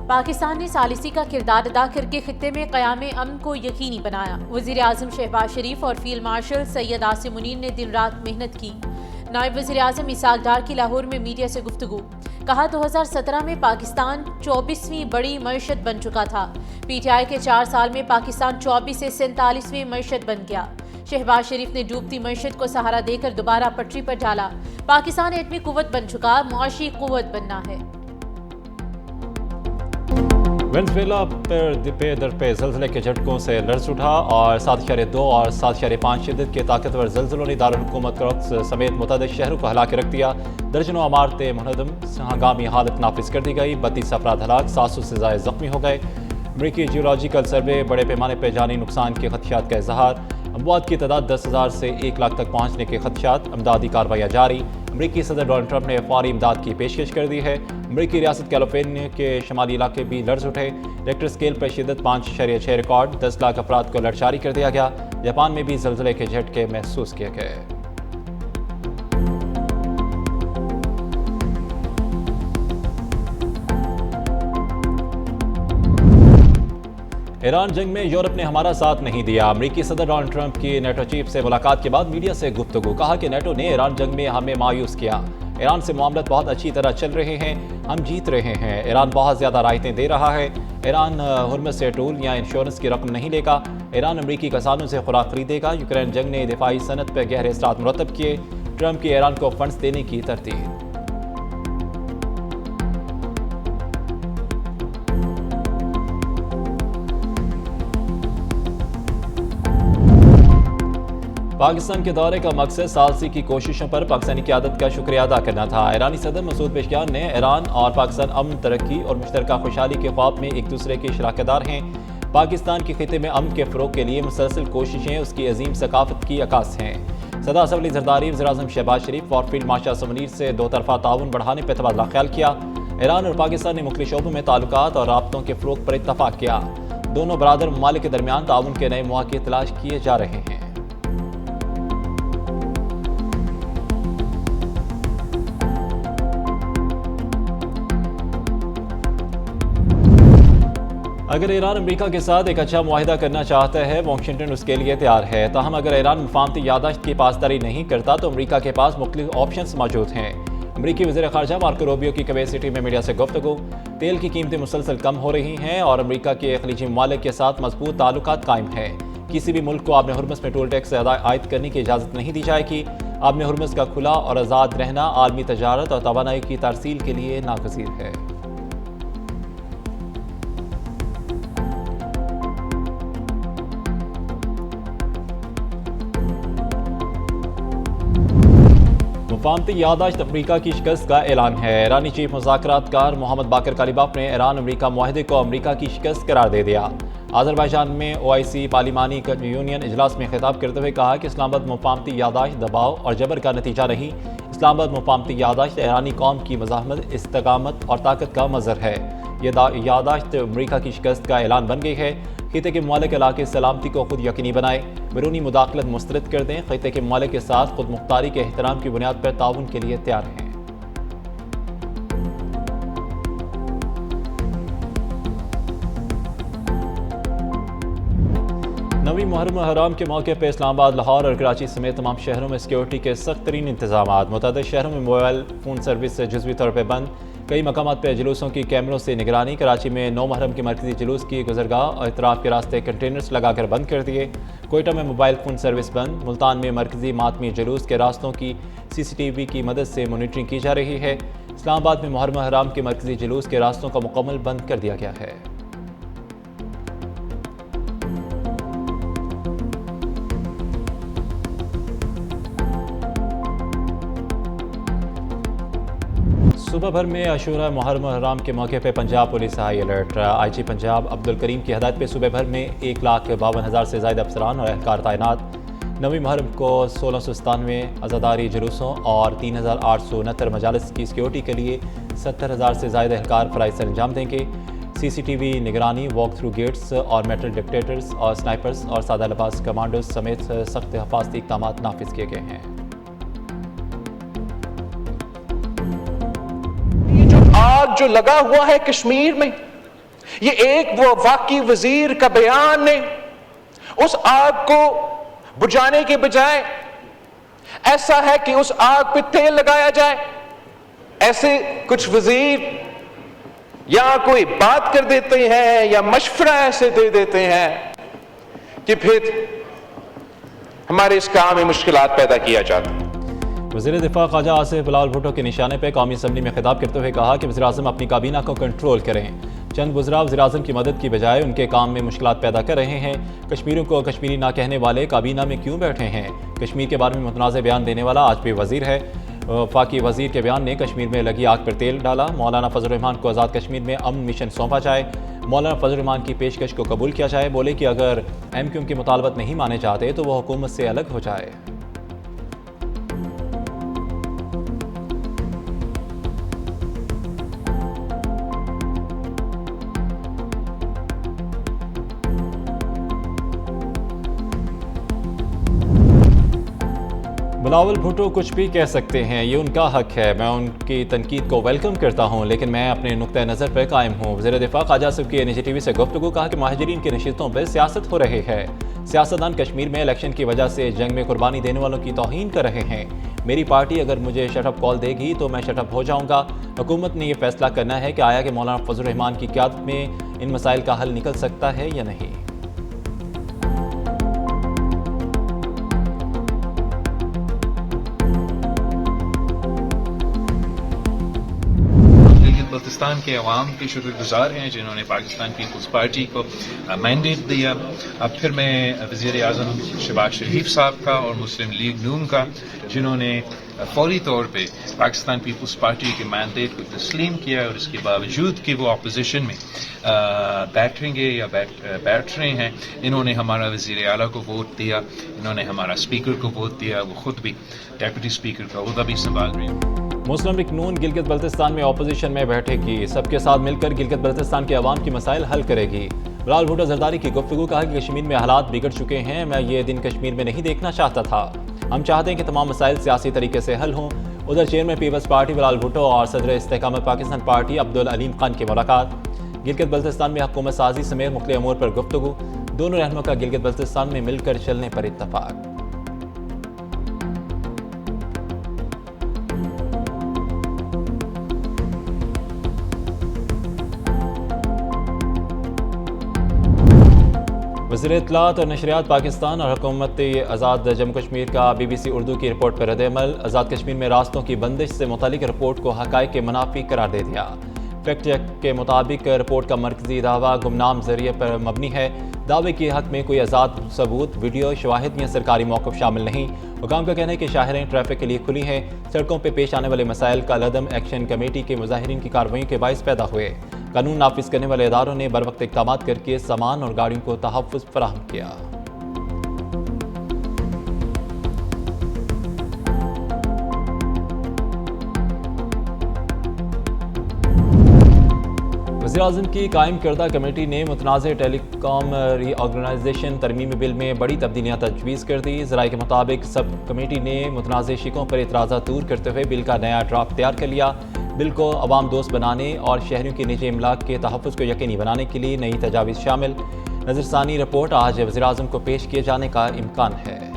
पाकिस्तान ने सालिसी का किरदार अदा करके खित्ते में क़याम अमन को यकीनी बनाया। वज़ीर आज़म शहबाज शरीफ और फील्ड मार्शल सैयद आसिम मुनीर ने दिन रात मेहनत की। नायब वज़ीर आज़म इसाक डार की लाहौर में मीडिया से गुफ्तगू। कहा 2017 में पाकिस्तान 24वीं बड़ी मईशत बन चुका था। PTI के 4 साल में पाकिस्तान 24 से 47वीं मईशत बन गया। शहबाज शरीफ ने डूबती मईशत को सहारा देकर दोबारा पटरी पर डाला। पाकिस्तान एटमी कुव्वत बन चुका, मुआशी कुव्वत बनना है। वेनेजुएला पे दर पे ज़लज़ले के झटकों से लर्ज़ उठा और 7.2 और 7.5 शिद्दत के ताकतवर ज़लज़लों ने दारुल-हुकूमत क्रक्स समेत मुतअद्दिद शहरों को हिला के रख दिया। दर्जनों इमारतें मुनहदम, हंगामी हालत नाफिज कर दी गई। 32 अफराद हलाक, 700 से ज़ायद ज़ख्मी हो गए। अमरीकी जियोलॉजिकल सर्वे बड़े पैमाने पर जानी नुकसान के खदशात का इजहार। अमवात की तादाद 10,000 से 1 लाख तक पहुँचने के खदशात। इमदादी कार्रवाइयाँ जारी। अमरीकी सदर डोनाल्ड ट्रंप ने फौरी इमदाद की पेशकश कर दी है। अमरीकी रियासत कैलिफोर्निया के शमाली इलाके भी लर्ज उठे। रेक्टर स्केल पर शिद्दत 5.6 रिकॉर्ड। 10 लाख अफराद को अलर्ट जारी कर दिया गया। जापान में भी ज़लज़ले के झटके महसूस किए गए। ईरान जंग में यूरोप ने हमारा साथ नहीं दिया। अमरीकी सदर डोनाल्ड ट्रंप की नेटो चीफ से मुलाकात के बाद मीडिया से गुफ्तगू। कहा कि नेटो ने ईरान जंग में हमें मायूस किया। ईरान से मामलत बहुत अच्छी तरह चल रहे हैं, हम जीत रहे हैं। ईरान बहुत ज़्यादा रायतें दे रहा है। ईरान हुर्मुज़ से टूल या इंश्योरेंस की रकम नहीं लेगा। ईरान अमरीकी किसानों से खुराक खरीदेगा। यूक्रेन जंग ने दिफाई सनत पर गहरे असरात मुरतब किए। ट्रंप की ईरान को फंड्स देने की तरतीब। पाकिस्तान के दौरे का मकसद सालसी की कोशिशों पर पाकिस्तानी क़यादत का शुक्रिया अदा करना था। ईरानी सदर मसूद पेशकियान ने ईरान और पाकिस्तान अमन, तरक्की और मुश्तरका खुशहाली के ख्वाब में एक दूसरे के शराकतदार हैं। पाकिस्तान के खिते में अमन के फ़रोग के लिए मुसलसल कोशिशें उसकी अजीम सकाफत की अक्स हैं। सदर असम्बली ज़रदारी वज़ीर आज़म शहबाज शरीफ और फील्ड मार्शल आसिम मुनीर से दो तरफ़ा ताउन बढ़ाने पर तबादला ख्याल किया। ईरान और पाकिस्तान ने मुख्तलिफ शोबों में ताल्लुकात और राब्तों के फ़रोग पर इत्तफ़ाक़ किया। दोनों बरादर ममालिक के दरमियान ताउन के नए मौक़े तलाश किए जा रहे हैं। अगर ईरान अमेरिका के साथ एक अच्छा मुआहिदा करना चाहता है, वाशिंगटन उसके लिए तैयार है। ताहम अगर ईरान मुफाहमती यादाश्त की पासदारी नहीं करता तो अमेरिका के पास मुख्तलिफ ऑप्शंस मौजूद हैं। अमेरिकी वज़ीर ख़ारजा मार्को रूबियो की कुवैत सिटी में मीडिया से गुफ्तगू। तेल की कीमतें मुसलसल कम हो रही हैं और अमेरिका के खलीजी ममालिक के साथ मजबूत ताल्लुकात कायम है। किसी भी मुल्क को आबने हुर्मुज़ में टोल टैक्स आयद करने की इजाज़त नहीं दी जाएगी। आबने हुर्मुज़ का खुला और आज़ाद रहना आलमी तजारत और तवानाई की तरसील के लिए नागज़ीर है। मुफाहमती यादाश्त अमरीका की शिकस्त का ऐलान है। ईरानी चीफ मुज़ाकरातकार मोहम्मद बाकर कालिबाफ ने ईरान अमरीका मुआहदे को अमरीका की शिकस्त करार दे दिया। अज़रबैजान में OIC पार्लिमानी यूनियन इजलास में खिताब करते हुए कहा कि इस्लामाबाद मुफाहमती यादाश्त दबाव और जबर का नतीजा नहीं। इस्लामाबाद मुफाहमती यादाश्त ईरानी कौम की मज़ाहमत, इस्तकामत और ताकत का मज़हर है। यह यादाश्त अमरीका की शिकस्त का ऐलान बन गई है। खिते के ममालिक इलाके सलामती को खुद यकीनी बनाए, बैरूनी मुदाखलत मुस्तरद कर दें। खिते के ममालिक के साथ खुद मुख्तारी के एहतराम की बुनियाद पर ताउन के लिए तैयार हैं। नवी मुहर्रम हराम के मौके पर इस्लामाबाद, लाहौर और कराची समेत तमाम शहरों में सिक्योरिटी के सख्त तरीन इंतजाम। मुतअद्दिद शहरों में मोबाइल फ़ोन सर्विस जुज़वी तौर पर बंद। कई मकामात पर जुलूसों की कैमरों से निगरानी। कराची में 9 मुहर्रम के मरकज़ी जुलूस की गुज़रगाह और इतराफ़ के रास्ते कंटेनर्स लगाकर बंद कर दिए। कोयटा में मोबाइल फ़ोन सर्विस बंद। मुल्तान में मरकज़ी मातमी जुलूस के रास्तों की CCTV की मदद से मॉनिटरिंग की जा रही है। इस्लामाबाद में मुहर्रम हराम के मरकज़ी जुलूस के रास्तों को मुकम्मल बंद कर दिया गया है। सुबह भर में अशूरा मुहर्रम हराम के मौके पर Punjab police high alert. IG Punjab Abdul Karim की हदायत पर सुबह भर में 1,52,000 से ज़ायद अफसरान और एहलकार तैनात। नवी मुहर्रम को 1697 अज़ादारी जुलूसों और 3,869 मजालिस की सिक्योरिटी के लिए 70,000 से ज़ायद एहलकार फ़राइज़ सर अंजाम देंगे। CCTV निगरानी, वॉक थ्रू गेट्स और मेटल डिटेक्टर्स और स्नाइपर्स और सादा लिबास कमांडोज समेत सख्त हिफाजती इक़दाम नाफिज किए गए हैं। आग जो लगा हुआ है कश्मीर में, ये एक वो वाकई वजीर का बयान नहीं, उस आग को बुझाने के बजाय ऐसा है कि उस आग पे तेल लगाया जाए। ऐसे कुछ वजीर या कोई बात कर देते हैं या मशवरा ऐसे दे देते हैं कि फिर हमारे इस काम में मुश्किलात पैदा किया जाता है। वज़ीर दिफा ख्वाजा आसिफ बिलावल भुट्टो के निशाने पर कौमी असम्बली में खिताब करते हुए कहा कि वज़ीर-ए-आज़म अपनी काबीना को कंट्रोल करें। चंद वज़रा वज़ीर-ए-आज़म की मदद की बजाय उनके काम में मुश्किलात पैदा कर रहे हैं। कश्मीरियों को कश्मीरी ना कहने वाले काबीना में क्यों बैठे हैं? कश्मीर के बारे में मुतनाज़ बयान देने वाला आज भी वज़ीर है। वफाकी वज़ीर के बयान ने कश्मीर में लगी आग पर तेल डाला। मौलाना फजल रहमान को आज़ाद कश्मीर में अमन मिशन सौंपा जाए। मौलाना फजल रहमान की पेशकश को कबूल किया जाए। बोले कि अगर MQ के मुतालबत नहीं माने जाते तो वह हुकूमत से अलग हो जाए। बिलावल भुट्टो कुछ भी कह सकते हैं, ये उनका हक है। मैं उनकी तनकीद को वेलकम करता हूँ, लेकिन मैं अपने नुक्ते नज़र पर कायम हूँ। वज़ीर दिफा ख्वाजा आसिफ की NGTV से गुफ्तगू कहा कि महाजरीन की नशिस्तों पर सियासत हो रही है। सियासतदान कश्मीर में इलेक्शन की वजह से जंग में कुर्बानी देने वालों की तौहीन कर रहे हैं। मेरी पार्टी अगर मुझे शटअप कॉल देगी तो मैं शटअप हो जाऊँगा। हुकूमत ने यह फैसला करना है कि आया कि मौलाना फजल रहमान की क़यादत में इन मसाइल का हल निकल सकता है या नहीं। बल्तिस्तान के अवाम के शुक्रगुजार हैं जिन्होंने पाकिस्तान पीपल्स पार्टी को मैंडेट दिया। अब फिर मैं वज़ीर आज़म शहबाज शरीफ साहब का और मुस्लिम लीग नून का, जिन्होंने फौरी तौर पे पाकिस्तान पीपल्स पार्टी के मैंडेट को तस्लीम किया और इसके बावजूद कि वो अपोजिशन में बैठेंगे या बैठ रहे हैं, इन्होंने हमारा वज़ीर आला को वोट दिया, इन्होंने हमारा स्पीकर को वोट दिया। वो खुद भी डेप्यूटी स्पीकर का ओहदा भी संभाल रहे हैं। मुस्लिम लीग नून गिलगित बल्तिस्तान में अपोजिशन में बैठेगी, सबके साथ मिलकर गिलगित बल्तिस्तान के अवाम की मसाइल हल करेगी। बिलावल भुट्टो जरदारी की गुफ्तगू कहा कि कश्मीर में हालात बिगड़ चुके हैं, मैं ये दिन कश्मीर में नहीं देखना चाहता था। हम चाहते हैं कि तमाम मसाइल सियासी तरीके से हल हों। उधर चेयरमैन पीपल्स पार्टी बिलावल भुट्टो और सदर इस्तेकामत पाकिस्तान पार्टी अब्दुल अलीम खान की मुलाकात। गिलगित बल्तिस्तान में हुकूमत साजी समेत मुख्तलिफ अमूर पर गुफ्तगू। दोनों रहनुमा का गिलगित बल्तिस्तान में मिलकर चलने पर इत्तफाक। वज़ीर इत्तलात और नशरियात पाकिस्तान और हुकूमत आज़ाद जम्मू कश्मीर का BBC उर्दू की रिपोर्ट पर रद्द-ए-अमल। आज़ाद कश्मीर में रास्तों की बंदिश से मुतालिक रिपोर्ट को हक़ाइक़ के मुनाफी करार दे दिया। फैक्ट चेक के मुताबिक रिपोर्ट का मरकजी दावा गुमनाम जरिए पर मबनी है। दावे के हक़ में कोई आज़ाद सबूत, वीडियो, शवाहिद या सरकारी मौक़िफ़ शामिल नहीं। हुकाम का कहना है कि शाहरें ट्रैफिक के लिए खुली हैं। सड़कों पर पेश आने वाले मसाइल का लदम एक्शन कमेटी के मुजाहिरीन की कार्रवाइयों के बाइस पैदा हुए। कानून नाफिज करने वाले इदारों ने बर वक्त इक़दामात करके सामान और गाड़ियों को तहफ़्फ़ुज़ फराहम किया। वज़ीर-ए-आज़म की कायम करदा कमेटी ने मुतनाज़ टेलीकॉम रीऑर्गेनाइजेशन तरमीमी बिल में बड़ी तब्दीलियाँ तजवीज़ कर दी। ज़राए के मुताबिक सब कमेटी ने मुतनाज़ शिकों पर इतराज़ात दूर करते हुए बिल का नया ड्राफ्ट तैयार कर लिया। बिल को अवाम दोस्त बनाने और शहरियों के निजी इमलाक के तहफ़्फ़ुज़ को यकीनी बनाने के लिए नई तजावीज़ शामिल। नज़रसानी रिपोर्ट आज वज़ीर-ए-आज़म को पेश किए जाने का इम्कान है।